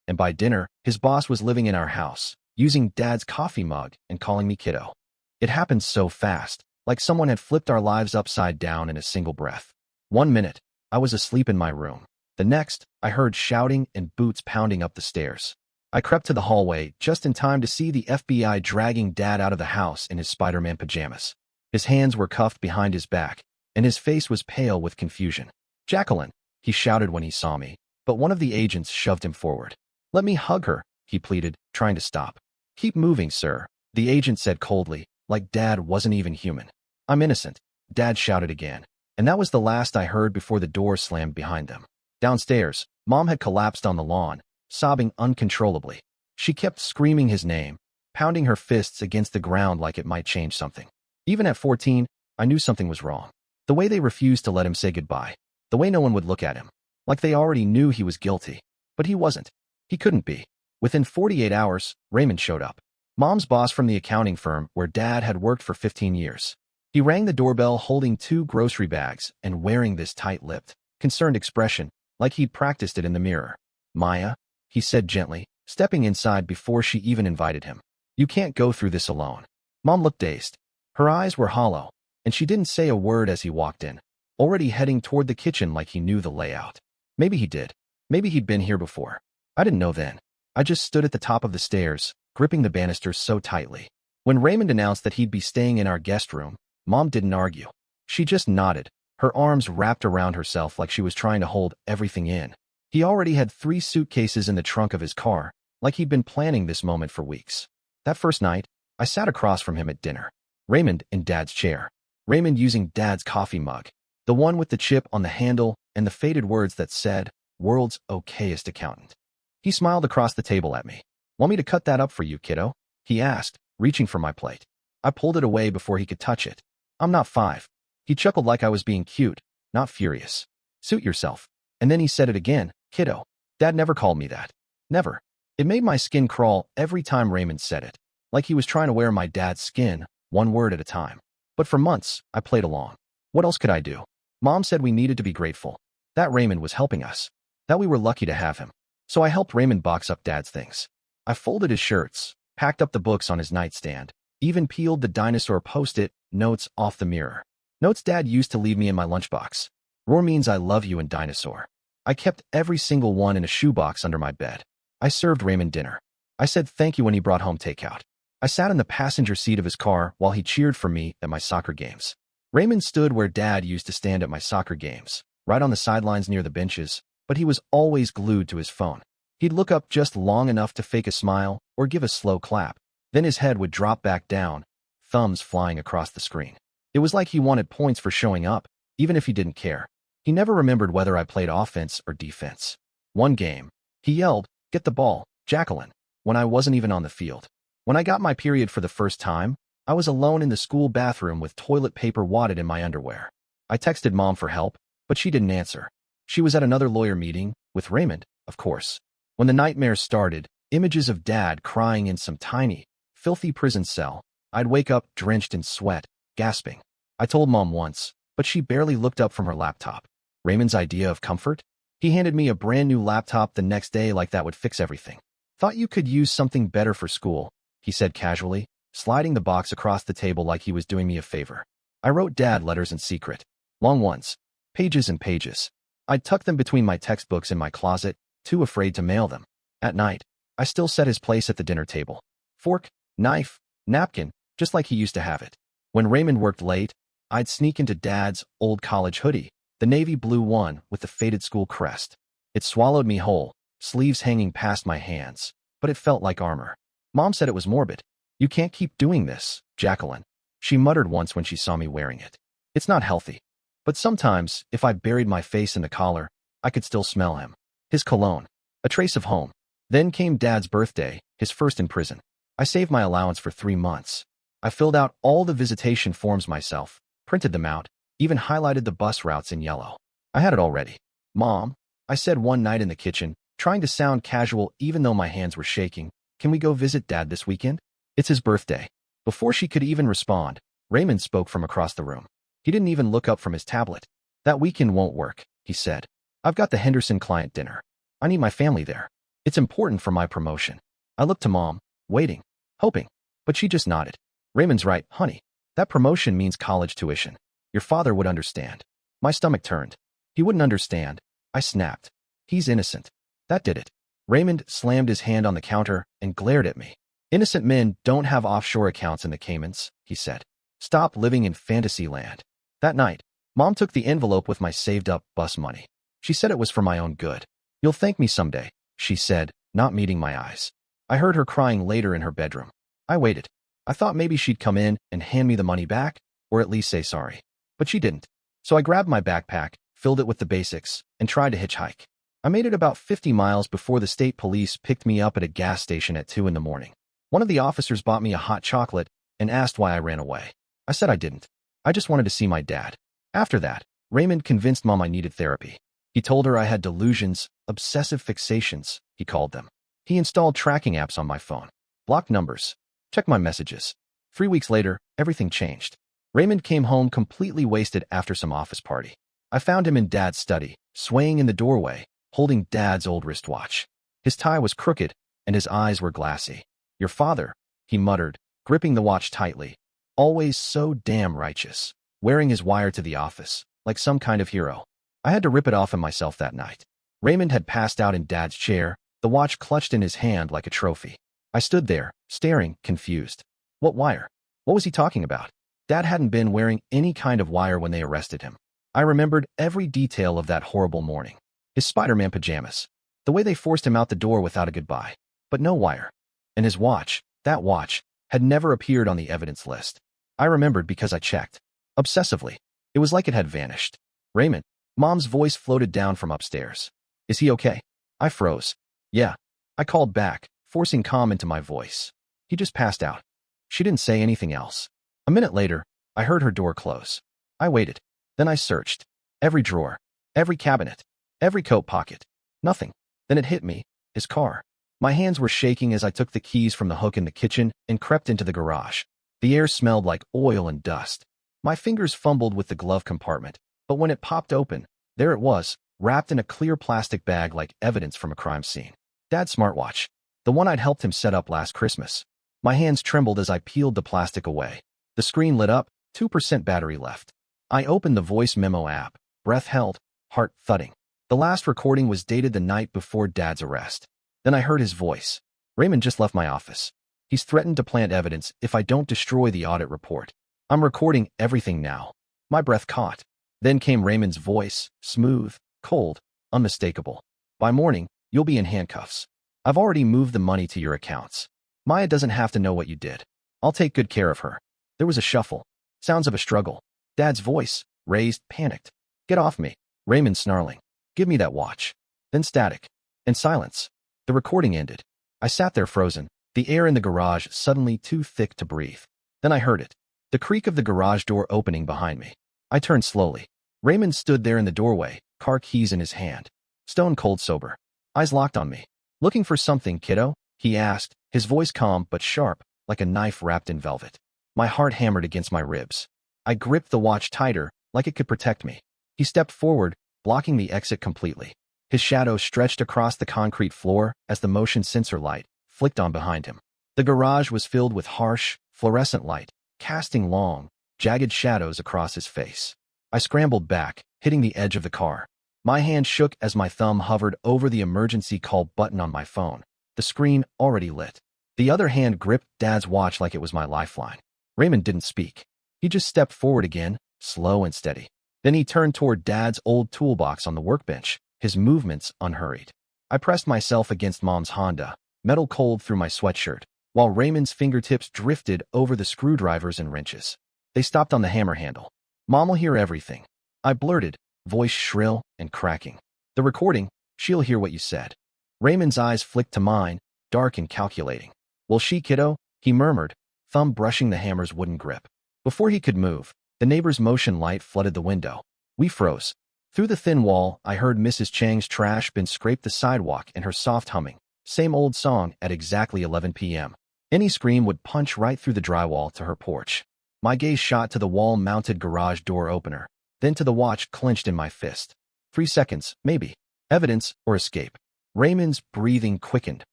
and by dinner, his boss was living in our house, using Dad's coffee mug and calling me kiddo. It happened so fast, like someone had flipped our lives upside down in a single breath. 1 minute, I was asleep in my room. The next, I heard shouting and boots pounding up the stairs. I crept to the hallway just in time to see the FBI dragging Dad out of the house in his Spider-Man pajamas. His hands were cuffed behind his back, and his face was pale with confusion. "Jacqueline," he shouted when he saw me, but one of the agents shoved him forward. "Let me hug her," he pleaded, trying to stop. "Keep moving, sir," the agent said coldly, like Dad wasn't even human. "I'm innocent," Dad shouted again, and that was the last I heard before the door slammed behind them. Downstairs, Mom had collapsed on the lawn, sobbing uncontrollably. She kept screaming his name, pounding her fists against the ground like it might change something. Even at 14, I knew something was wrong. The way they refused to let him say goodbye. The way no one would look at him. Like they already knew he was guilty. But he wasn't. He couldn't be. Within 48 hours, Raymond showed up. Mom's boss from the accounting firm where Dad had worked for 15 years. He rang the doorbell holding 2 grocery bags and wearing this tight-lipped, concerned expression, like he'd practiced it in the mirror. "Maya," he said gently, stepping inside before she even invited him. "You can't go through this alone." Mom looked dazed. Her eyes were hollow, and she didn't say a word as he walked in, already heading toward the kitchen like he knew the layout. Maybe he did. Maybe he'd been here before. I didn't know then. I just stood at the top of the stairs, gripping the banisters so tightly. When Raymond announced that he'd be staying in our guest room, Mom didn't argue. She just nodded, her arms wrapped around herself like she was trying to hold everything in. He already had 3 suitcases in the trunk of his car, like he'd been planning this moment for weeks. That first night, I sat across from him at dinner. Raymond in Dad's chair. Raymond using Dad's coffee mug. The one with the chip on the handle and the faded words that said, "World's okayest accountant." He smiled across the table at me. "Want me to cut that up for you, kiddo?" he asked, reaching for my plate. I pulled it away before he could touch it. "I'm not 5. He chuckled like I was being cute, not furious. "Suit yourself." And then he said it again, "Kiddo." Dad never called me that. Never. It made my skin crawl every time Raymond said it, like he was trying to wear my dad's skin, one word at a time. But for months, I played along. What else could I do? Mom said we needed to be grateful. That Raymond was helping us. That we were lucky to have him. So I helped Raymond box up Dad's things. I folded his shirts, packed up the books on his nightstand, even peeled the dinosaur post-it notes off the mirror. Notes Dad used to leave me in my lunchbox. "Roar means I love you" and "dinosaur." I kept every single one in a shoebox under my bed. I served Raymond dinner. I said thank you when he brought home takeout. I sat in the passenger seat of his car while he cheered for me at my soccer games. Raymond stood where Dad used to stand at my soccer games, right on the sidelines near the benches, but he was always glued to his phone. He'd look up just long enough to fake a smile or give a slow clap. Then his head would drop back down, thumbs flying across the screen. It was like he wanted points for showing up, even if he didn't care. He never remembered whether I played offense or defense. One game, he yelled, "Get the ball, Jacqueline," when I wasn't even on the field. When I got my period for the first time, I was alone in the school bathroom with toilet paper wadded in my underwear. I texted Mom for help, but she didn't answer. She was at another lawyer meeting, with Raymond, of course. When the nightmares started, images of Dad crying in some tiny, filthy prison cell, I'd wake up drenched in sweat, gasping. I told Mom once, but she barely looked up from her laptop. Raymond's idea of comfort? He handed me a brand new laptop the next day like that would fix everything. "Thought you could use something better for school," he said casually, sliding the box across the table like he was doing me a favor. I wrote Dad letters in secret. Long ones. Pages and pages. I'd tuck them between my textbooks in my closet, too afraid to mail them. At night, I still set his place at the dinner table. Fork, knife, napkin, just like he used to have it. When Raymond worked late, I'd sneak into Dad's old college hoodie, the navy blue one with the faded school crest. It swallowed me whole, sleeves hanging past my hands, but it felt like armor. Mom said it was morbid. "You can't keep doing this, Jacqueline," she muttered once when she saw me wearing it. "It's not healthy." But sometimes, if I buried my face in the collar, I could still smell him. His cologne. A trace of home. Then came Dad's birthday, his first in prison. I saved my allowance for 3 months. I filled out all the visitation forms myself, printed them out, even highlighted the bus routes in yellow. I had it all ready. "Mom," I said one night in the kitchen, trying to sound casual even though my hands were shaking, "can we go visit Dad this weekend? It's his birthday." Before she could even respond, Raymond spoke from across the room. He didn't even look up from his tablet. "That weekend won't work," he said. "I've got the Henderson client dinner. I need my family there." It's important for my promotion. I looked to Mom, waiting, hoping, but she just nodded. Raymond's right, honey. That promotion means college tuition. Your father would understand. My stomach turned. He wouldn't understand. I snapped. He's innocent. That did it. Raymond slammed his hand on the counter and glared at me. Innocent men don't have offshore accounts in the Caymans, he said. Stop living in fantasy land. That night, Mom took the envelope with my saved-up bus money. She said it was for my own good. You'll thank me someday, she said, not meeting my eyes. I heard her crying later in her bedroom. I waited. I thought maybe she'd come in and hand me the money back, or at least say sorry. But she didn't. So I grabbed my backpack, filled it with the basics, and tried to hitchhike. I made it about 50 miles before the state police picked me up at a gas station at 2 in the morning. One of the officers bought me a hot chocolate and asked why I ran away. I said I didn't. I just wanted to see my dad. After that, Raymond convinced Mom I needed therapy. He told her I had delusions, obsessive fixations, he called them. He installed tracking apps on my phone, blocked numbers, checked my messages. 3 weeks later, everything changed. Raymond came home completely wasted after some office party. I found him in Dad's study, swaying in the doorway, holding Dad's old wristwatch. His tie was crooked, and his eyes were glassy. Your father, he muttered, gripping the watch tightly. Always so damn righteous. Wearing his wire to the office, like some kind of hero. I had to rip it off of myself that night. Raymond had passed out in Dad's chair, the watch clutched in his hand like a trophy. I stood there, staring, confused. What wire? What was he talking about? Dad hadn't been wearing any kind of wire when they arrested him. I remembered every detail of that horrible morning. His Spider-Man pajamas. The way they forced him out the door without a goodbye. But no wire. And his watch, that watch, had never appeared on the evidence list. I remembered because I checked. Obsessively. It was like it had vanished. Raymond. Mom's voice floated down from upstairs. Is he okay? I froze. Yeah. I called back, forcing calm into my voice. He just passed out. She didn't say anything else. A minute later, I heard her door close. I waited. Then I searched. Every drawer. Every cabinet. Every coat pocket. Nothing. Then it hit me. His car. My hands were shaking as I took the keys from the hook in the kitchen and crept into the garage. The air smelled like oil and dust. My fingers fumbled with the glove compartment, but when it popped open, there it was, wrapped in a clear plastic bag like evidence from a crime scene. Dad's smartwatch. The one I'd helped him set up last Christmas. My hands trembled as I peeled the plastic away. The screen lit up, 2% battery left. I opened the voice memo app, breath held, heart thudding. The last recording was dated the night before Dad's arrest. Then I heard his voice. Raymond just left my office. He's threatened to plant evidence if I don't destroy the audit report. I'm recording everything now. My breath caught. Then came Raymond's voice, smooth, cold, unmistakable. By morning, you'll be in handcuffs. I've already moved the money to your accounts. Maya doesn't have to know what you did. I'll take good care of her. There was a shuffle. Sounds of a struggle. Dad's voice, raised, panicked. Get off me. Raymond snarling. Give me that watch. Then static. And silence. The recording ended. I sat there frozen, the air in the garage suddenly too thick to breathe. Then I heard it. The creak of the garage door opening behind me. I turned slowly. Raymond stood there in the doorway, car keys in his hand. Stone cold sober. Eyes locked on me. Looking for something, kiddo? He asked, his voice calm but sharp, like a knife wrapped in velvet. My heart hammered against my ribs. I gripped the watch tighter, like it could protect me. He stepped forward, blocking the exit completely. His shadow stretched across the concrete floor as the motion sensor light flicked on behind him. The garage was filled with harsh, fluorescent light, casting long, jagged shadows across his face. I scrambled back, hitting the edge of the car. My hand shook as my thumb hovered over the emergency call button on my phone, the screen already lit. The other hand gripped Dad's watch like it was my lifeline. Raymond didn't speak. He just stepped forward again, slow and steady. Then he turned toward Dad's old toolbox on the workbench, his movements unhurried. I pressed myself against Mom's Honda, metal cold through my sweatshirt, while Raymond's fingertips drifted over the screwdrivers and wrenches. They stopped on the hammer handle. Mom will hear everything. I blurted, voice shrill and cracking. The recording, she'll hear what you said. Raymond's eyes flicked to mine, dark and calculating. Will she, kiddo? He murmured, thumb brushing the hammer's wooden grip. Before he could move, the neighbor's motion light flooded the window. We froze. Through the thin wall, I heard Mrs. Chang's trash bin scrape the sidewalk and her soft humming. Same old song at exactly 11 p.m. Any scream would punch right through the drywall to her porch. My gaze shot to the wall-mounted garage door opener, then to the watch clenched in my fist. 3 seconds, maybe. Evidence or escape. Raymond's breathing quickened,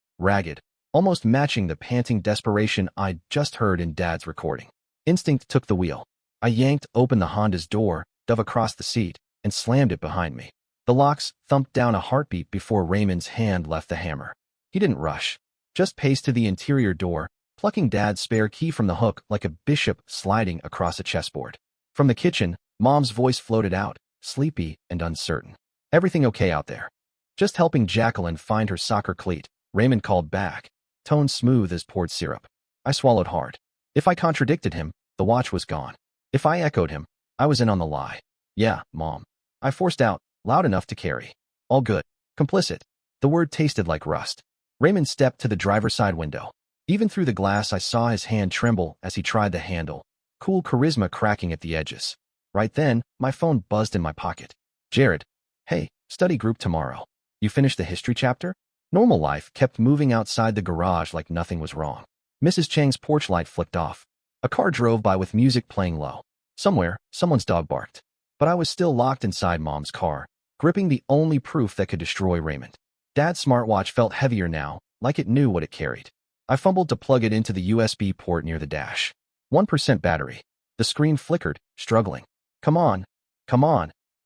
ragged, almost matching the panting desperation I'd just heard in Dad's recording. Instinct took the wheel. I yanked open the Honda's door, dove across the seat, and slammed it behind me. The locks thumped down a heartbeat before Raymond's hand left the hammer. He didn't rush, just paced to the interior door, plucking Dad's spare key from the hook like a bishop sliding across a chessboard. From the kitchen, Mom's voice floated out, sleepy and uncertain. "Everything okay out there?" "Just helping Jacqueline find her soccer cleat," Raymond called back, tone smooth as poured syrup. I swallowed hard. If I contradicted him, the watch was gone. If I echoed him, I was in on the lie. "Yeah, Mom." I forced out, loud enough to carry. "All good." Complicit. The word tasted like rust. Raymond stepped to the driver's side window. Even through the glass, I saw his hand tremble as he tried the handle, cool charisma cracking at the edges. Right then, my phone buzzed in my pocket. "Jared. Hey, study group tomorrow. You finished the history chapter?" Normal life kept moving outside the garage like nothing was wrong. Mrs. Chang's porch light flicked off. A car drove by with music playing low. Somewhere, someone's dog barked. But I was still locked inside Mom's car, gripping the only proof that could destroy Raymond. Dad's smartwatch felt heavier now, like it knew what it carried. I fumbled to plug it into the USB port near the dash. 1% battery. The screen flickered, struggling. Come on.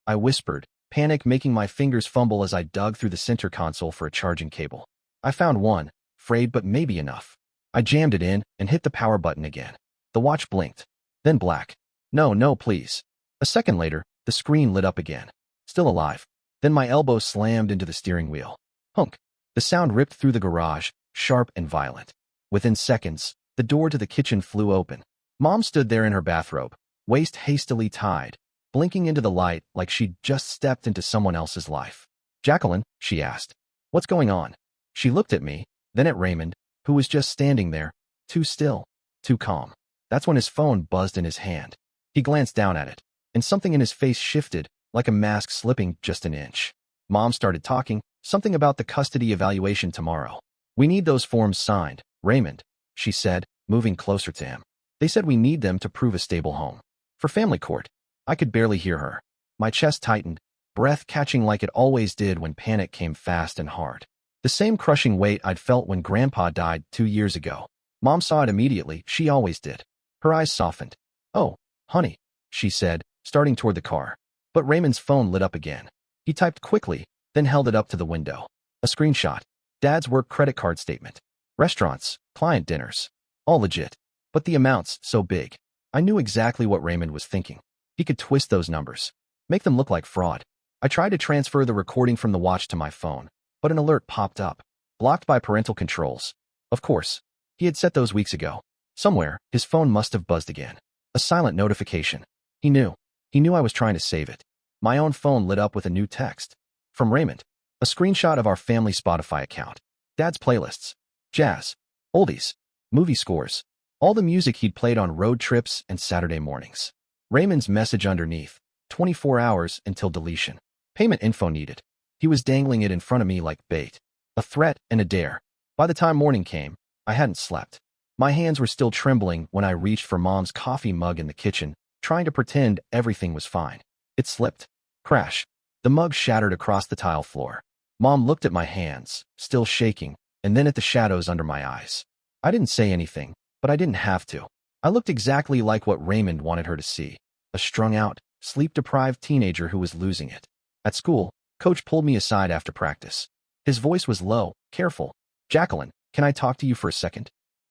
I whispered, panic making my fingers fumble as I dug through the center console for a charging cable. I found one, frayed but maybe enough. I jammed it in and hit the power button again. The watch blinked. Then black. No, please. A second later, the screen lit up again. Still alive. Then my elbow slammed into the steering wheel. Hunk. The sound ripped through the garage, sharp and violent. Within seconds, the door to the kitchen flew open. Mom stood there in her bathrobe, waist hastily tied, blinking into the light like she'd just stepped into someone else's life. "Jacqueline," she asked. "What's going on?" She looked at me, then at Raymond, who was just standing there, too still, too calm. That's when his phone buzzed in his hand. He glanced down at it, and something in his face shifted, like a mask slipping just an inch. Mom started talking, something about the custody evaluation tomorrow. "We need those forms signed, Raymond," she said, moving closer to him. "They said we need them to prove a stable home. For family court." I could barely hear her. My chest tightened, breath catching like it always did when panic came fast and hard. The same crushing weight I'd felt when Grandpa died 2 years ago. Mom saw it immediately, she always did. Her eyes softened. "Oh, honey," she said, starting toward the car. But Raymond's phone lit up again. He typed quickly, then held it up to the window. A screenshot. Dad's work credit card statement. Restaurants, client dinners. All legit. But the amounts, so big. I knew exactly what Raymond was thinking. He could twist those numbers, make them look like fraud. I tried to transfer the recording from the watch to my phone, but an alert popped up. Blocked by parental controls. Of course. He had set those weeks ago. Somewhere, his phone must have buzzed again. A silent notification. He knew. He knew I was trying to save it. My own phone lit up with a new text. From Raymond. A screenshot of our family Spotify account. Dad's playlists. Jazz. Oldies. Movie scores. All the music he'd played on road trips and Saturday mornings. Raymond's message underneath. 24 hours until deletion. Payment info needed. He was dangling it in front of me like bait. A threat and a dare. By the time morning came, I hadn't slept. My hands were still trembling when I reached for Mom's coffee mug in the kitchen, trying to pretend everything was fine. It slipped. Crash. The mug shattered across the tile floor. Mom looked at my hands, still shaking, and then at the shadows under my eyes. I didn't say anything, but I didn't have to. I looked exactly like what Raymond wanted her to see. A strung-out, sleep-deprived teenager who was losing it. At school, Coach pulled me aside after practice. His voice was low, careful. "Jacqueline, can I talk to you for a second?"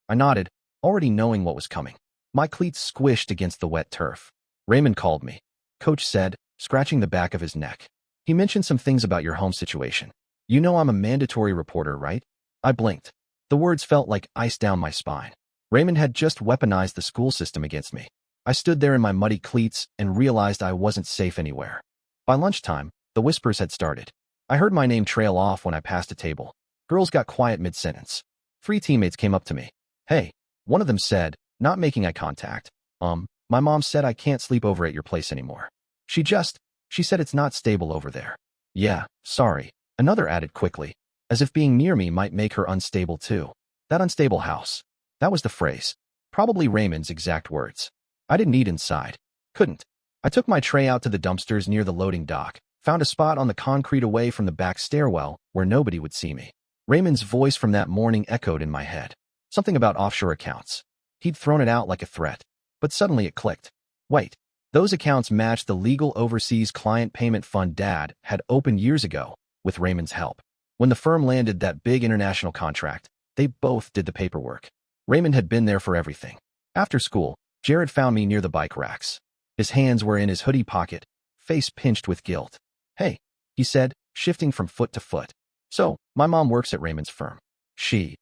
I nodded, already knowing what was coming. My cleats squished against the wet turf. "Raymond called me," Coach said, scratching the back of his neck. "He mentioned some things about your home situation. You know I'm a mandatory reporter, right?" I blinked. The words felt like ice down my spine. Raymond had just weaponized the school system against me. I stood there in my muddy cleats and realized I wasn't safe anywhere. By lunchtime, the whispers had started. I heard my name trail off when I passed a table. Girls got quiet mid-sentence. 3 teammates came up to me. "Hey," one of them said, not making eye contact. My mom said I can't sleep over at your place anymore. She said it's not stable over there." "Yeah, sorry," another added quickly, as if being near me might make her unstable too. That unstable house. That was the phrase. Probably Raymond's exact words. I didn't eat inside. Couldn't. I took my tray out to the dumpsters near the loading dock, Found a spot on the concrete away from the back stairwell where nobody would see me. Raymond's voice from that morning echoed in my head. Something about offshore accounts. He'd thrown it out like a threat. But suddenly it clicked. Wait. Those accounts matched the legal overseas client payment fund Dad had opened years ago with Raymond's help. When the firm landed that big international contract, they both did the paperwork. Raymond had been there for everything. After school, Jared found me near the bike racks. His hands were in his hoodie pocket, face pinched with guilt. "Hey," he said, shifting from foot to foot. "So, my mom works at Raymond's firm. She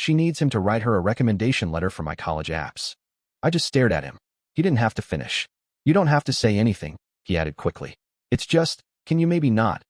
needs him to write her a recommendation letter for my college apps." I just stared at him. He didn't have to finish. "You don't have to say anything," he added quickly. "It's just, can you maybe not,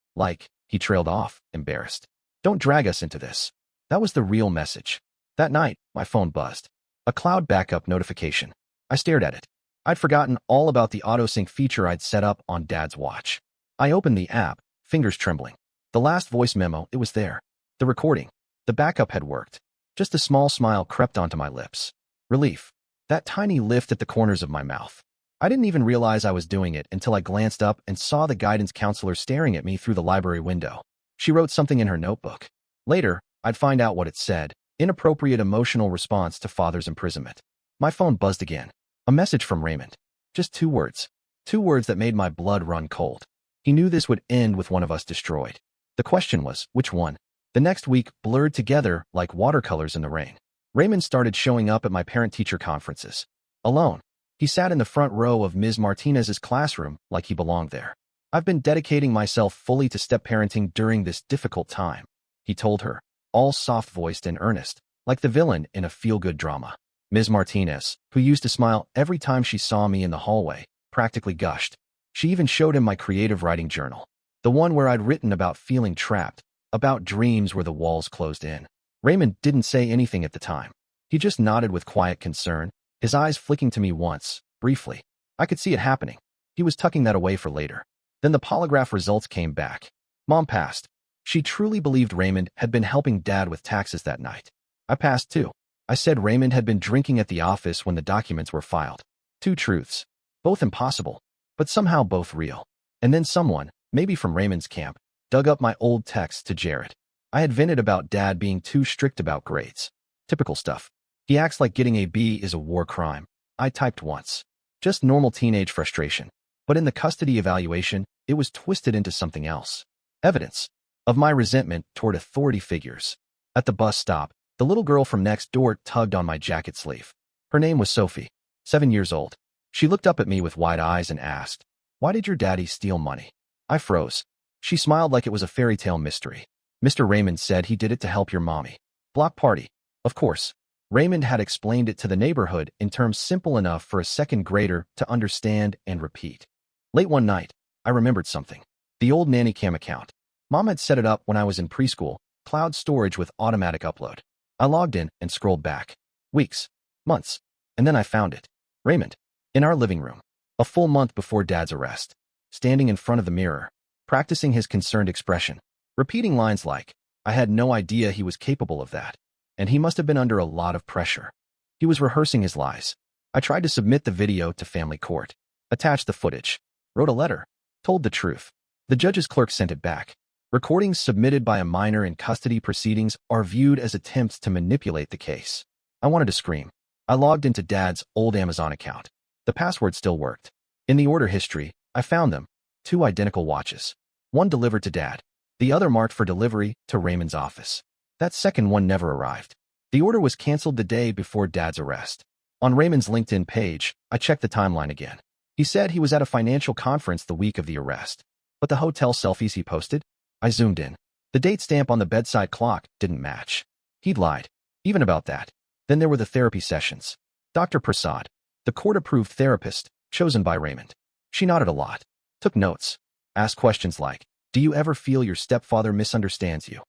he trailed off, embarrassed. "Don't drag us into this." That was the real message. That night, my phone buzzed. A cloud backup notification. I stared at it. I'd forgotten all about the autosync feature I'd set up on Dad's watch. I opened the app, fingers trembling. The last voice memo, it was there. The recording. The backup had worked. Just a small smile crept onto my lips. Relief. That tiny lift at the corners of my mouth. I didn't even realize I was doing it until I glanced up and saw the guidance counselor staring at me through the library window. She wrote something in her notebook. Later, I'd find out what it said. Inappropriate emotional response to father's imprisonment. My phone buzzed again. A message from Raymond. Just 2 words. 2 words that made my blood run cold. He knew this would end with one of us destroyed. The question was, which one? The next week blurred together like watercolors in the rain. Raymond started showing up at my parent-teacher conferences. Alone. He sat in the front row of Ms. Martinez's classroom like he belonged there. "I've been dedicating myself fully to step-parenting during this difficult time," he told her, all soft-voiced and earnest, like the villain in a feel-good drama. Ms. Martinez, who used to smile every time she saw me in the hallway, practically gushed. She even showed him my creative writing journal, the one where I'd written about feeling trapped, about dreams where the walls closed in. Raymond didn't say anything at the time. He just nodded with quiet concern, his eyes flicking to me once, briefly. I could see it happening. He was tucking that away for later. Then the polygraph results came back. Mom passed. She truly believed Raymond had been helping Dad with taxes that night. I passed too. I said Raymond had been drinking at the office when the documents were filed. 2 truths. Both impossible, but somehow both real. And then someone, maybe from Raymond's camp, dug up my old text to Jared. I had vented about Dad being too strict about grades. Typical stuff. He acts like getting a B is a war crime. I typed once. Just normal teenage frustration. But in the custody evaluation, it was twisted into something else. Evidence of my resentment toward authority figures. At the bus stop, the little girl from next door tugged on my jacket sleeve. Her name was Sophie, 7 years old. She looked up at me with wide eyes and asked, "Why did your daddy steal money?" I froze. She smiled like it was a fairy tale mystery. "Mr. Raymond said he did it to help your mommy." Block party. Of course. Raymond had explained it to the neighborhood in terms simple enough for a second grader to understand and repeat. Late one night, I remembered something. The old nanny cam account. Mom had set it up when I was in preschool, cloud storage with automatic upload. I logged in and scrolled back. Weeks, months, and then I found it. Raymond. In our living room. A full month before Dad's arrest. Standing in front of the mirror. Practicing his concerned expression. Repeating lines like, "I had no idea he was capable of that. And he must have been under a lot of pressure." He was rehearsing his lies. I tried to submit the video to family court. Attached the footage. Wrote a letter. Told the truth. The judge's clerk sent it back. Recordings submitted by a minor in custody proceedings are viewed as attempts to manipulate the case. I wanted to scream. I logged into Dad's old Amazon account. The password still worked. In the order history, I found them. 2 identical watches. One delivered to Dad. The other marked for delivery to Raymond's office. That second one never arrived. The order was canceled the day before Dad's arrest. On Raymond's LinkedIn page, I checked the timeline again. He said he was at a financial conference the week of the arrest. But the hotel selfies he posted? I zoomed in. The date stamp on the bedside clock didn't match. He'd lied. Even about that. Then there were the therapy sessions. Dr. Prasad, the court-approved therapist, chosen by Raymond. She nodded a lot. Took notes. Asked questions like, "Do you ever feel your stepfather misunderstands you?"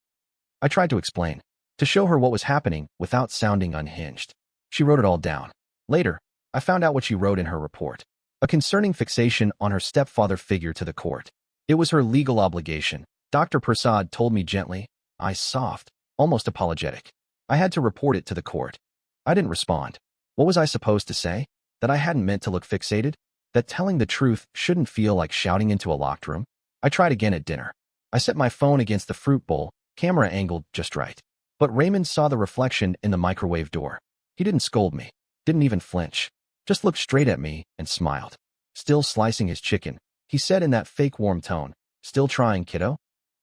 I tried to explain, to show her what was happening without sounding unhinged. She wrote it all down. Later, I found out what she wrote in her report. A concerning fixation on her stepfather figure to the court. It was her legal obligation. Dr. Prasad told me gently, eyes soft, almost apologetic. I had to report it to the court. I didn't respond. What was I supposed to say? That I hadn't meant to look fixated? That telling the truth shouldn't feel like shouting into a locked room? I tried again at dinner. I set my phone against the fruit bowl, camera angled just right. But Raymond saw the reflection in the microwave door. He didn't scold me, didn't even flinch, just looked straight at me and smiled. Still slicing his chicken, he said in that fake warm tone, "Still trying, kiddo?"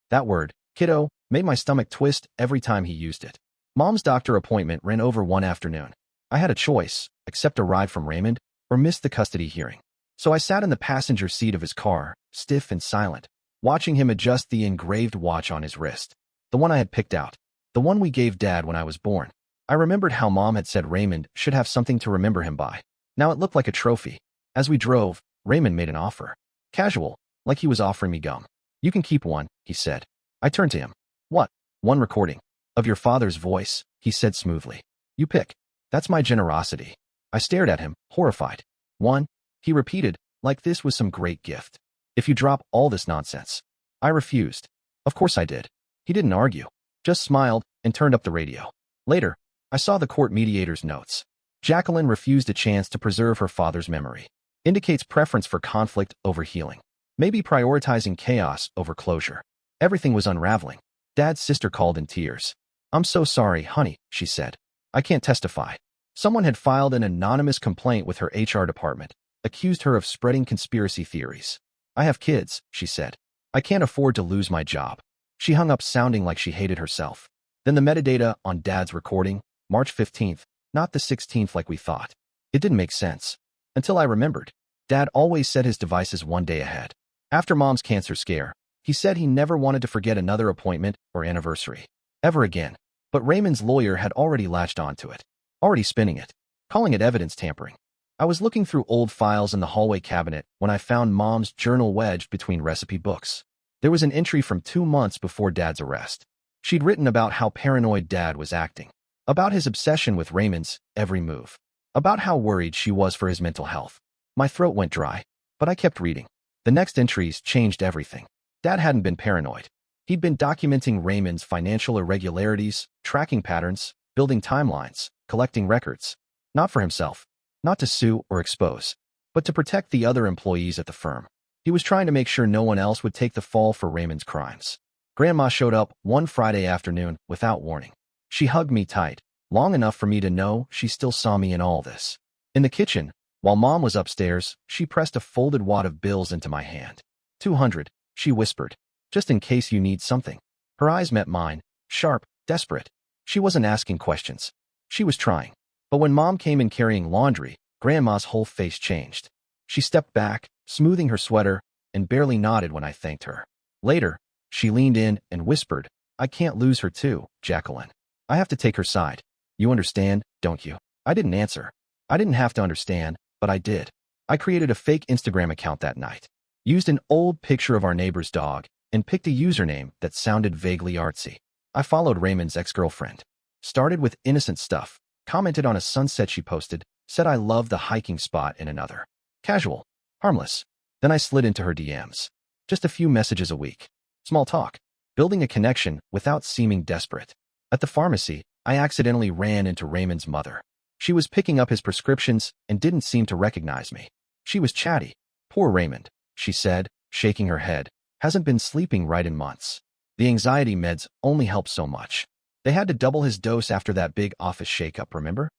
That word, kiddo, made my stomach twist every time he used it. Mom's doctor appointment ran over one afternoon. I had a choice, accept a ride from Raymond, or miss the custody hearing. So I sat in the passenger seat of his car, stiff and silent, watching him adjust the engraved watch on his wrist. The one I had picked out. The one we gave Dad when I was born. I remembered how Mom had said Raymond should have something to remember him by. Now it looked like a trophy. As we drove, Raymond made an offer. Casual, like he was offering me gum. "You can keep one," he said. I turned to him. "What?" "One recording. Of your father's voice," he said smoothly. "You pick." "That's my generosity." I stared at him, horrified. "One?" he repeated, like this was some great gift. "If you drop all this nonsense." I refused. Of course I did. He didn't argue, just smiled and turned up the radio. Later, I saw the court mediator's notes. Jacqueline refused a chance to preserve her father's memory. Indicates preference for conflict over healing. Maybe prioritizing chaos over closure. Everything was unraveling. Dad's sister called in tears. "I'm so sorry, honey," she said. "I can't testify." Someone had filed an anonymous complaint with her HR department, accused her of spreading conspiracy theories. "I have kids," she said. "I can't afford to lose my job." She hung up sounding like she hated herself. Then the metadata on Dad's recording, March 15th, not the 16th like we thought. It didn't make sense. Until I remembered. Dad always set his devices one day ahead. After Mom's cancer scare, he said he never wanted to forget another appointment or anniversary. Ever again. But Raymond's lawyer had already latched onto it. Already spinning it. Calling it evidence tampering. I was looking through old files in the hallway cabinet when I found Mom's journal wedged between recipe books. There was an entry from 2 months before Dad's arrest. She'd written about how paranoid Dad was acting. About his obsession with Raymond's every move. About how worried she was for his mental health. My throat went dry, but I kept reading. The next entries changed everything. Dad hadn't been paranoid. He'd been documenting Raymond's financial irregularities, tracking patterns, building timelines, collecting records. Not for himself. Not to sue or expose, but to protect the other employees at the firm. He was trying to make sure no one else would take the fall for Raymond's crimes. Grandma showed up one Friday afternoon without warning. She hugged me tight, long enough for me to know she still saw me in all this. In the kitchen, while Mom was upstairs, she pressed a folded wad of bills into my hand. 200, she whispered, just in case you need something. Her eyes met mine, sharp, desperate. She wasn't asking questions. She was trying. But when Mom came in carrying laundry, Grandma's whole face changed. She stepped back, smoothing her sweater, and barely nodded when I thanked her. Later, she leaned in and whispered, "I can't lose her too, Jacqueline. I have to take her side. You understand, don't you?" I didn't answer. I didn't have to understand, but I did. I created a fake Instagram account that night, used an old picture of our neighbor's dog, and picked a username that sounded vaguely artsy. I followed Raymond's ex-girlfriend. Started with innocent stuff, commented on a sunset she posted, said I loved the hiking spot in another. Casual, harmless. Then I slid into her DMs. Just a few messages a week. Small talk. Building a connection without seeming desperate. At the pharmacy, I accidentally ran into Raymond's mother. She was picking up his prescriptions and didn't seem to recognize me. She was chatty. "Poor Raymond," she said, shaking her head. "Hasn't been sleeping right in months. The anxiety meds only help so much. They had to double his dose after that big office shakeup, remember?"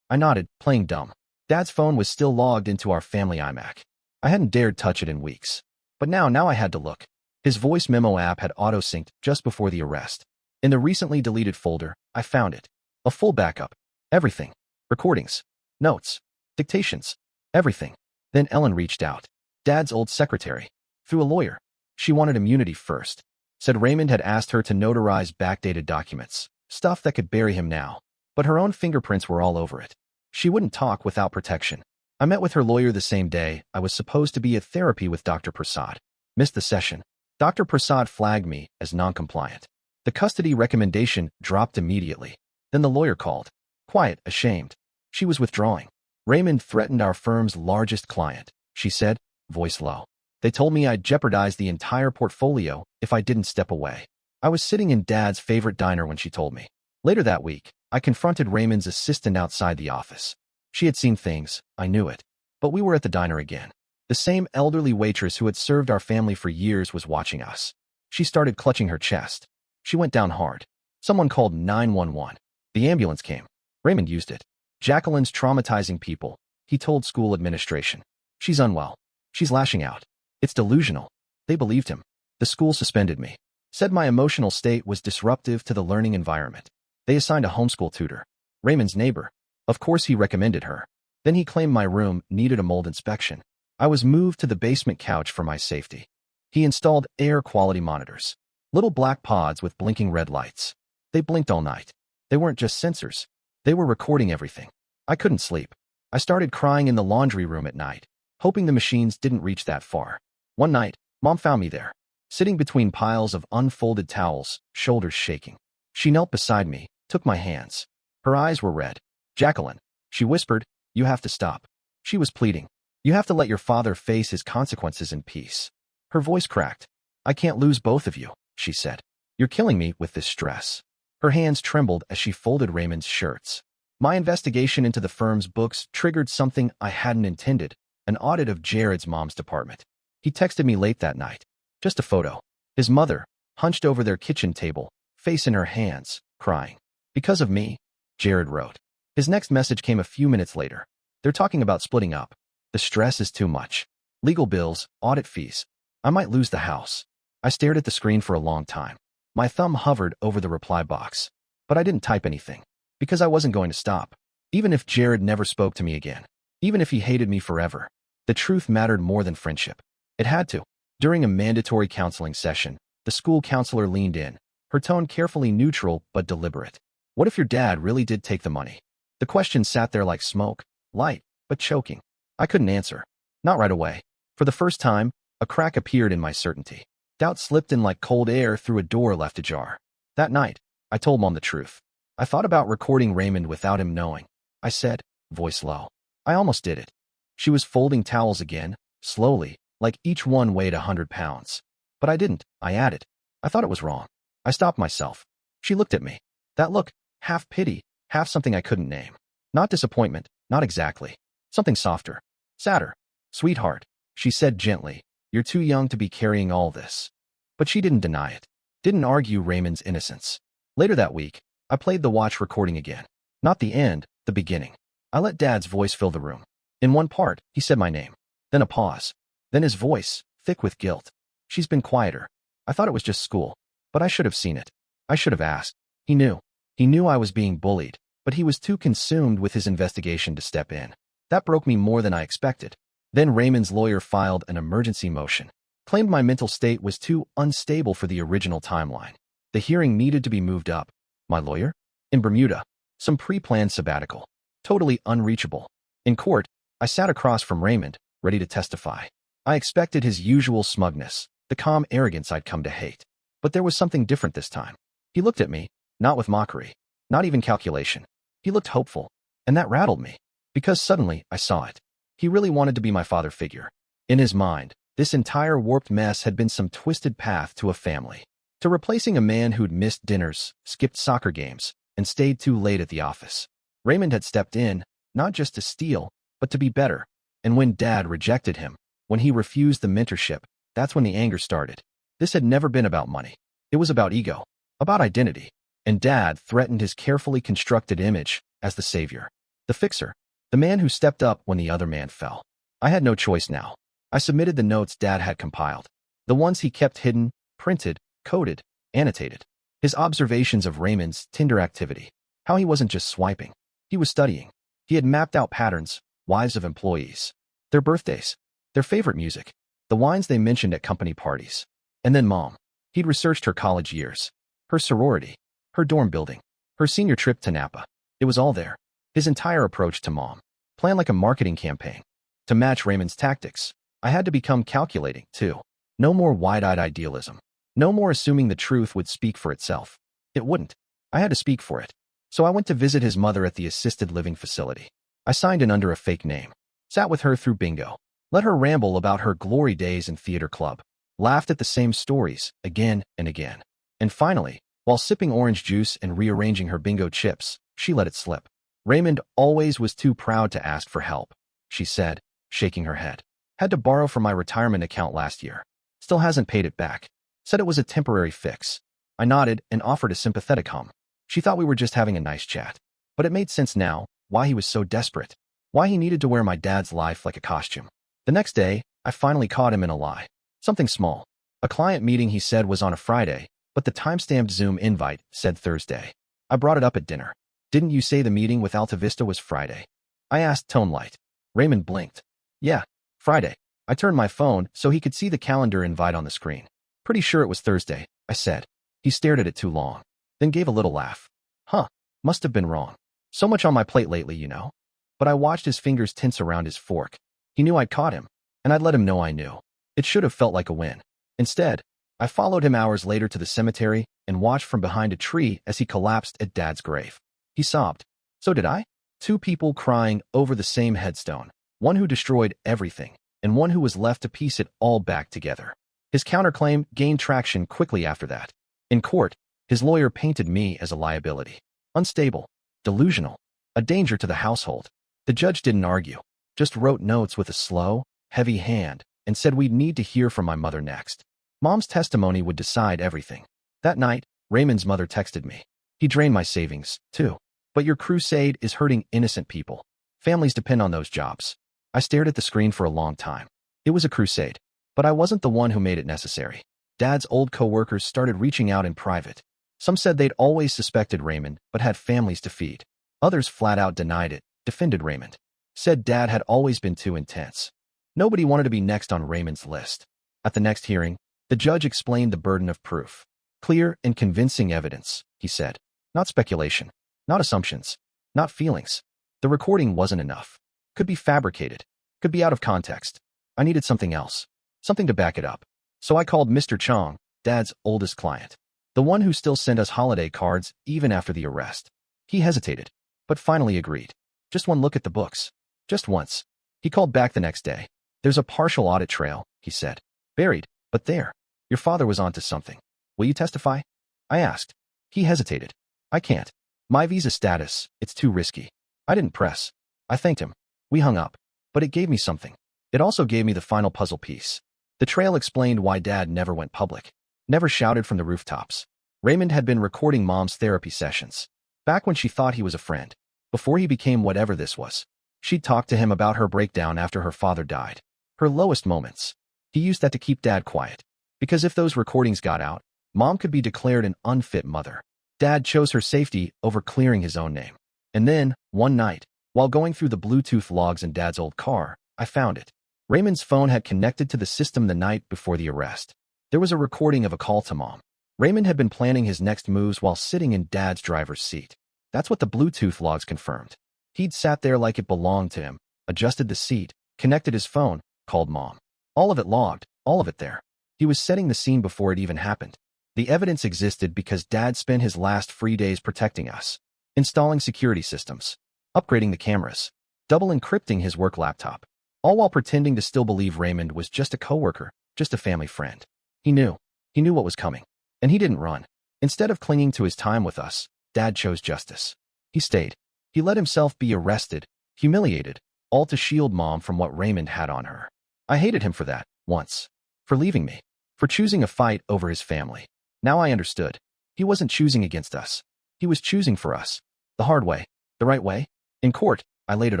I nodded, playing dumb. Dad's phone was still logged into our family iMac. I hadn't dared touch it in weeks. But now I had to look. His voice memo app had auto-synced just before the arrest. In the recently deleted folder, I found it. A full backup. Everything. Recordings. Notes. Dictations. Everything. Then Ellen reached out. Dad's old secretary. Through a lawyer. She wanted immunity first. Said Raymond had asked her to notarize backdated documents. Stuff that could bury him now. But her own fingerprints were all over it. She wouldn't talk without protection. I met with her lawyer the same day I was supposed to be at therapy with Dr. Prasad. Missed the session. Dr. Prasad flagged me as non-compliant. The custody recommendation dropped immediately. Then the lawyer called. Quiet, ashamed. She was withdrawing. "Raymond threatened our firm's largest client," she said, voice low. "They told me I'd jeopardize the entire portfolio if I didn't step away." I was sitting in Dad's favorite diner when she told me. Later that week, I confronted Raymond's assistant outside the office. She had seen things, I knew it. But we were at the diner again. The same elderly waitress who had served our family for years was watching us. She started clutching her chest. She went down hard. Someone called 911. The ambulance came. Raymond used it. Jacqueline's traumatizing people. He told school administration. She's unwell. She's lashing out. It's delusional. They believed him. The school suspended me. Said my emotional state was disruptive to the learning environment. They assigned a homeschool tutor. Raymond's neighbor. Of course he recommended her. Then he claimed my room needed a mold inspection. I was moved to the basement couch for my safety. He installed air quality monitors. Little black pods with blinking red lights. They blinked all night. They weren't just sensors. They were recording everything. I couldn't sleep. I started crying in the laundry room at night, hoping the machines didn't reach that far. One night, Mom found me there, sitting between piles of unfolded towels, shoulders shaking. She knelt beside me, took my hands. Her eyes were red. "Jacqueline," she whispered, "you have to stop." She was pleading. "You have to let your father face his consequences in peace." Her voice cracked. "I can't lose both of you," she said. "You're killing me with this stress." Her hands trembled as she folded Raymond's shirts. My investigation into the firm's books triggered something I hadn't intended, an audit of Jared's mom's department. He texted me late that night. Just a photo. His mother, hunched over their kitchen table, face in her hands, crying. "Because of me," Jared wrote. His next message came a few minutes later. "They're talking about splitting up. The stress is too much. Legal bills, audit fees. I might lose the house." I stared at the screen for a long time. My thumb hovered over the reply box. But I didn't type anything. Because I wasn't going to stop. Even if Jared never spoke to me again. Even if he hated me forever. The truth mattered more than friendship. It had to. During a mandatory counseling session, the school counselor leaned in, her tone carefully neutral but deliberate. "What if your dad really did take the money?" The question sat there like smoke, light, but choking. I couldn't answer. Not right away. For the first time, a crack appeared in my certainty. Doubt slipped in like cold air through a door left ajar. That night, I told Mom the truth. I thought about recording Raymond without him knowing. I said, voice low. I almost did it. She was folding towels again, slowly, like each one weighed 100 pounds. But I didn't. I added. I thought it was wrong. I stopped myself. She looked at me. That look, half pity, half something I couldn't name. Not disappointment, not exactly. Something softer. Sadder. "Sweetheart," she said gently, "you're too young to be carrying all this." But she didn't deny it. Didn't argue Raymond's innocence. Later that week, I played the watch recording again. Not the end, the beginning. I let Dad's voice fill the room. In one part, he said my name. Then a pause. Then his voice, thick with guilt. "She's been quieter. I thought it was just school. But I should have seen it. I should have asked." He knew. He knew I was being bullied, but he was too consumed with his investigation to step in. That broke me more than I expected. Then Raymond's lawyer filed an emergency motion. Claimed my mental state was too unstable for the original timeline. The hearing needed to be moved up. My lawyer? In Bermuda. Some pre-planned sabbatical. Totally unreachable. In court, I sat across from Raymond, ready to testify. I expected his usual smugness, the calm arrogance I'd come to hate. But there was something different this time. He looked at me, not with mockery, not even calculation. He looked hopeful, and that rattled me, because suddenly I saw it. He really wanted to be my father figure. In his mind, this entire warped mess had been some twisted path to a family. To replacing a man who'd missed dinners, skipped soccer games, and stayed too late at the office. Raymond had stepped in, not just to steal, but to be better. And when Dad rejected him, when he refused the mentorship, that's when the anger started. This had never been about money. It was about ego, about identity. And Dad threatened his carefully constructed image as the savior, the fixer, the man who stepped up when the other man fell. I had no choice now. I submitted the notes Dad had compiled, the ones he kept hidden, printed, coded, annotated. His observations of Raymond's Tinder activity, how he wasn't just swiping. He was studying. He had mapped out patterns, wives of employees, their birthdays, their favorite music, the wines they mentioned at company parties. And then Mom. He'd researched her college years, her sorority, her dorm building, her senior trip to Napa. It was all there. His entire approach to Mom. Planned like a marketing campaign. To match Raymond's tactics, I had to become calculating, too. No more wide-eyed idealism. No more assuming the truth would speak for itself. It wouldn't. I had to speak for it. So I went to visit his mother at the assisted living facility. I signed in under a fake name. Sat with her through bingo. Let her ramble about her glory days in theater club. Laughed at the same stories, again and again. And finally, while sipping orange juice and rearranging her bingo chips, she let it slip. "Raymond always was too proud to ask for help," she said, shaking her head. Had to borrow from my retirement account last year. Still hasn't paid it back. Said it was a temporary fix. I nodded and offered a sympathetic hum. She thought we were just having a nice chat. But it made sense now, why he was so desperate. Why he needed to wear my dad's life like a costume. The next day, I finally caught him in a lie. Something small. A client meeting he said was on a Friday, but the time-stamped Zoom invite said Thursday. I brought it up at dinner. Didn't you say the meeting with Alta Vista was Friday? I asked tone light. Raymond blinked. Yeah, Friday. I turned my phone so he could see the calendar invite on the screen. Pretty sure it was Thursday, I said. He stared at it too long, then gave a little laugh. Huh, must have been wrong. So much on my plate lately, you know. But I watched his fingers tense around his fork. He knew I'd caught him, and I'd let him know I knew. It should have felt like a win. Instead, I followed him hours later to the cemetery and watched from behind a tree as he collapsed at Dad's grave. He sobbed. So did I. Two people crying over the same headstone. One who destroyed everything, and one who was left to piece it all back together. His counterclaim gained traction quickly after that. In court, his lawyer painted me as a liability. Unstable, delusional, a danger to the household. The judge didn't argue, just wrote notes with a slow, heavy hand and said we'd need to hear from my mother next. Mom's testimony would decide everything. That night, Raymond's mother texted me. He drained my savings, too. But your crusade is hurting innocent people. Families depend on those jobs. I stared at the screen for a long time. It was a crusade, but I wasn't the one who made it necessary. Dad's old co-workers started reaching out in private. Some said they'd always suspected Raymond, but had families to feed. Others flat out denied it, defended Raymond. Said Dad had always been too intense. Nobody wanted to be next on Raymond's list. At the next hearing, the judge explained the burden of proof. Clear and convincing evidence, he said. Not speculation. Not assumptions. Not feelings. The recording wasn't enough. Could be fabricated. Could be out of context. I needed something else. Something to back it up. So I called Mr. Chong, Dad's oldest client. The one who still sent us holiday cards even after the arrest. He hesitated, but finally agreed. Just one look at the books. Just once. He called back the next day. There's a partial audit trail, he said. Buried, but there. Your father was onto something. Will you testify? I asked. He hesitated. I can't. My visa status, it's too risky. I didn't press. I thanked him. We hung up. But it gave me something. It also gave me the final puzzle piece. The trail explained why Dad never went public. Never shouted from the rooftops. Raymond had been recording Mom's therapy sessions. Back when she thought he was a friend. Before he became whatever this was. She'd talked to him about her breakdown after her father died. Her lowest moments. He used that to keep Dad quiet. Because if those recordings got out, Mom could be declared an unfit mother. Dad chose her safety over clearing his own name. And then, one night, while going through the Bluetooth logs in Dad's old car, I found it. Raymond's phone had connected to the system the night before the arrest. There was a recording of a call to Mom. Raymond had been planning his next moves while sitting in Dad's driver's seat. That's what the Bluetooth logs confirmed. He'd sat there like it belonged to him, adjusted the seat, connected his phone, called Mom. All of it logged, all of it there. He was setting the scene before it even happened. The evidence existed because Dad spent his last free days protecting us, installing security systems, upgrading the cameras, double encrypting his work laptop, all while pretending to still believe Raymond was just a coworker, just a family friend. He knew what was coming, and he didn't run. Instead of clinging to his time with us, Dad chose justice. He stayed. He let himself be arrested, humiliated, all to shield Mom from what Raymond had on her. I hated him for that, once. For leaving me. For choosing a fight over his family. Now I understood. He wasn't choosing against us. He was choosing for us. The hard way. The right way. In court, I laid it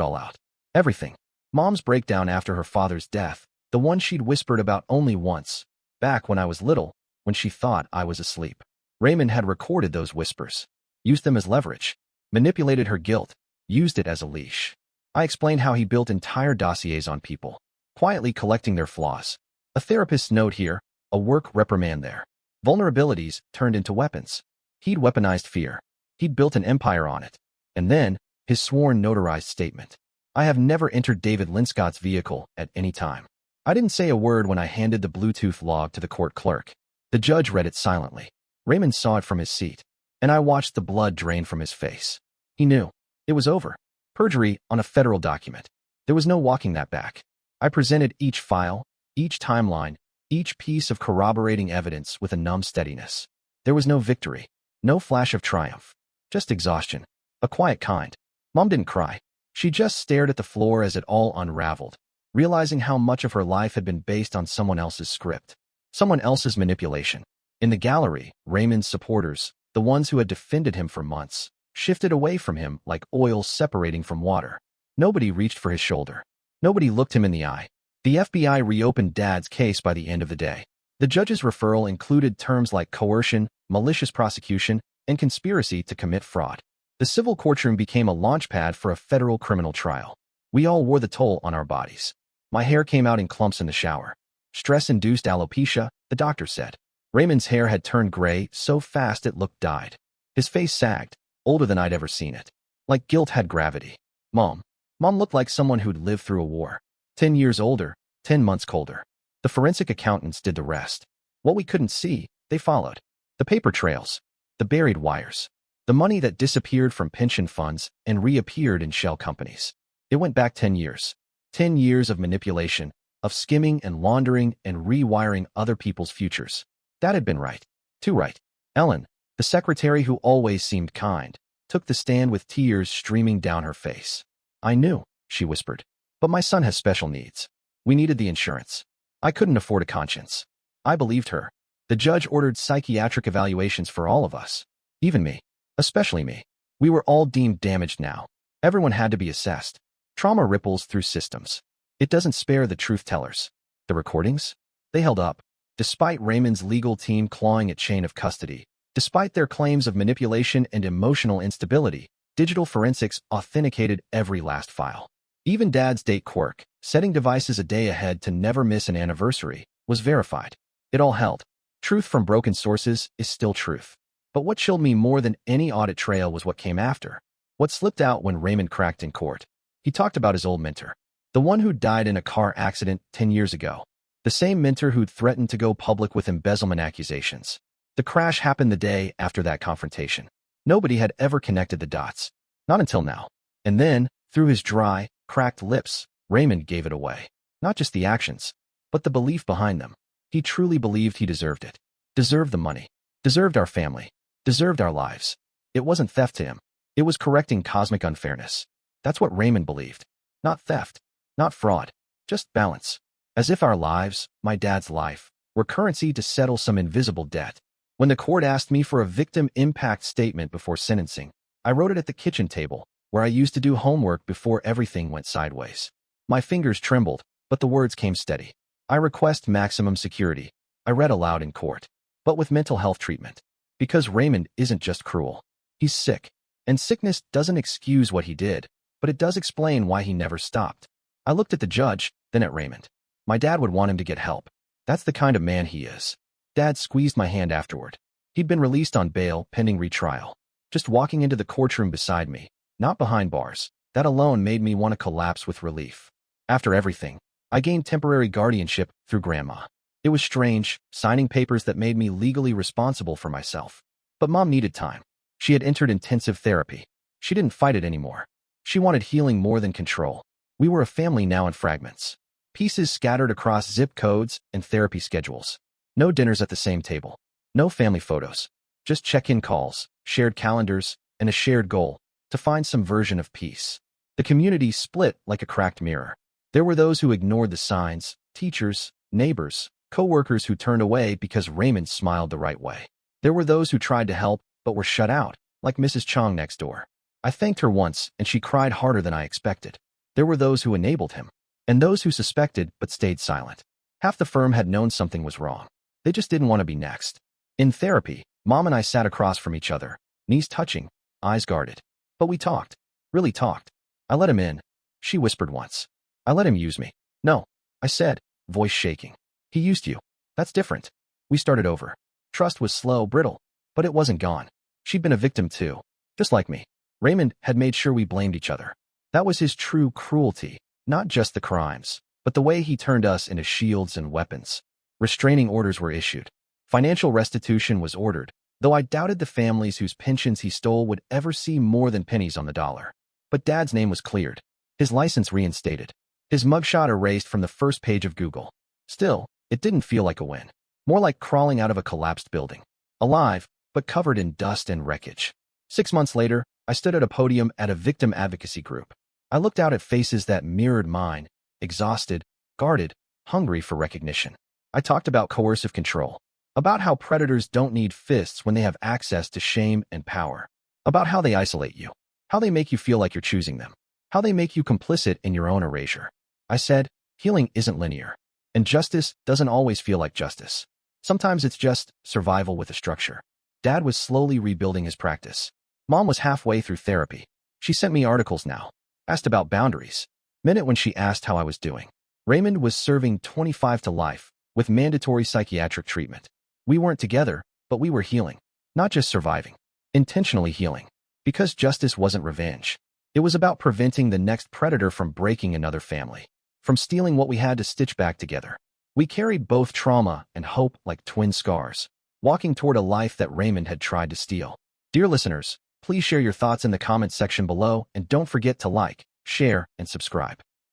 all out. Everything. Mom's breakdown after her father's death, the one she'd whispered about only once, back when I was little, when she thought I was asleep. Raymond had recorded those whispers, used them as leverage, manipulated her guilt, used it as a leash. I explained how he built entire dossiers on people, quietly collecting their flaws. A therapist's note here, a work reprimand there. Vulnerabilities turned into weapons. He'd weaponized fear. He'd built an empire on it. And then, his sworn notarized statement. I have never entered David Linscott's vehicle at any time. I didn't say a word when I handed the Bluetooth log to the court clerk. The judge read it silently. Raymond saw it from his seat, and I watched the blood drain from his face. He knew. It was over. Perjury on a federal document. There was no walking that back. I presented each file, each timeline, each piece of corroborating evidence with a numb steadiness. There was no victory, no flash of triumph, just exhaustion, a quiet kind. Mom didn't cry. She just stared at the floor as it all unraveled. realizing how much of her life had been based on someone else's script, someone else's manipulation. In the gallery, Raymond's supporters, the ones who had defended him for months, shifted away from him like oil separating from water. Nobody reached for his shoulder. Nobody looked him in the eye. The FBI reopened Dad's case by the end of the day. The judge's referral included terms like coercion, malicious prosecution, and conspiracy to commit fraud. The civil courtroom became a launchpad for a federal criminal trial. We all wore the toll on our bodies. My hair came out in clumps in the shower. Stress-induced alopecia, the doctor said. Raymond's hair had turned gray so fast it looked dyed. His face sagged, older than I'd ever seen it. Like guilt had gravity. Mom looked like someone who'd lived through a war. 10 years older, 10 months colder. The forensic accountants did the rest. What we couldn't see, they followed. The paper trails. The buried wires. The money that disappeared from pension funds and reappeared in shell companies. It went back 10 years. 10 years of manipulation, of skimming and laundering and rewiring other people's futures. Dad had been right. Too right. Ellen, the secretary who always seemed kind, took the stand with tears streaming down her face. I knew, she whispered. But my son has special needs. We needed the insurance. I couldn't afford a conscience. I believed her. The judge ordered psychiatric evaluations for all of us. Even me. Especially me. We were all deemed damaged now. Everyone had to be assessed. Trauma ripples through systems. It doesn't spare the truth tellers. The recordings? They held up. Despite Raymond's legal team clawing at chain of custody, despite their claims of manipulation and emotional instability, digital forensics authenticated every last file. Even Dad's date quirk, setting devices a day ahead to never miss an anniversary, was verified. It all held. Truth from broken sources is still truth. But what chilled me more than any audit trail was what came after. What slipped out when Raymond cracked in court. He talked about his old mentor. The one who died in a car accident 10 years ago. The same mentor who'd threatened to go public with embezzlement accusations. The crash happened the day after that confrontation. Nobody had ever connected the dots. Not until now. And then, through his dry, cracked lips, Raymond gave it away. Not just the actions, but the belief behind them. He truly believed he deserved it. Deserved the money. Deserved our family. Deserved our lives. It wasn't theft to him. It was correcting cosmic unfairness. That's what Raymond believed. Not theft. Not fraud. Just balance. As if our lives, my dad's life, were currency to settle some invisible debt. When the court asked me for a victim impact statement before sentencing, I wrote it at the kitchen table, where I used to do homework before everything went sideways. My fingers trembled, but the words came steady. I request maximum security. I read aloud in court. But with mental health treatment. Because Raymond isn't just cruel. He's sick. And sickness doesn't excuse what he did, but it does explain why he never stopped. I looked at the judge, then at Raymond. My dad would want him to get help. That's the kind of man he is. Dad squeezed my hand afterward. He'd been released on bail pending retrial. Just walking into the courtroom beside me, not behind bars, that alone made me want to collapse with relief. After everything, I gained temporary guardianship through Grandma. It was strange, signing papers that made me legally responsible for myself. But Mom needed time. She had entered intensive therapy. She didn't fight it anymore. She wanted healing more than control. We were a family now in fragments. Pieces scattered across zip codes and therapy schedules. No dinners at the same table. No family photos. Just check-in calls, shared calendars, and a shared goal, to find some version of peace. The community split like a cracked mirror. There were those who ignored the signs, teachers, neighbors, co-workers who turned away because Raymond smiled the right way. There were those who tried to help, but were shut out, like Mrs. Chong next door. I thanked her once, and she cried harder than I expected. There were those who enabled him, and those who suspected but stayed silent. Half the firm had known something was wrong. They just didn't want to be next. In therapy, Mom and I sat across from each other, knees touching, eyes guarded. But we talked. Really talked. I let him in. She whispered once. I let him use me. No, I said, voice shaking. He used you. That's different. We started over. Trust was slow, brittle, but it wasn't gone. She'd been a victim too, just like me. Raymond had made sure we blamed each other. That was his true cruelty, not just the crimes, but the way he turned us into shields and weapons. Restraining orders were issued. Financial restitution was ordered, though I doubted the families whose pensions he stole would ever see more than pennies on the dollar. But Dad's name was cleared. His license reinstated. His mugshot erased from the first page of Google. Still, it didn't feel like a win. More like crawling out of a collapsed building. Alive, but covered in dust and wreckage. 6 months later, I stood at a podium at a victim advocacy group. I looked out at faces that mirrored mine, exhausted, guarded, hungry for recognition. I talked about coercive control, about how predators don't need fists when they have access to shame and power, about how they isolate you, how they make you feel like you're choosing them, how they make you complicit in your own erasure. I said, healing isn't linear, and justice doesn't always feel like justice. Sometimes it's just survival with a structure. Dad was slowly rebuilding his practice. Mom was halfway through therapy. She sent me articles now, asked about boundaries. Minute when she asked how I was doing. Raymond was serving 25 to life with mandatory psychiatric treatment. We weren't together, but we were healing, not just surviving, intentionally healing. Because justice wasn't revenge. It was about preventing the next predator from breaking another family, from stealing what we had to stitch back together. We carried both trauma and hope like twin scars, walking toward a life that Raymond had tried to steal. Dear listeners, please share your thoughts in the comments section below and don't forget to like, share, and subscribe.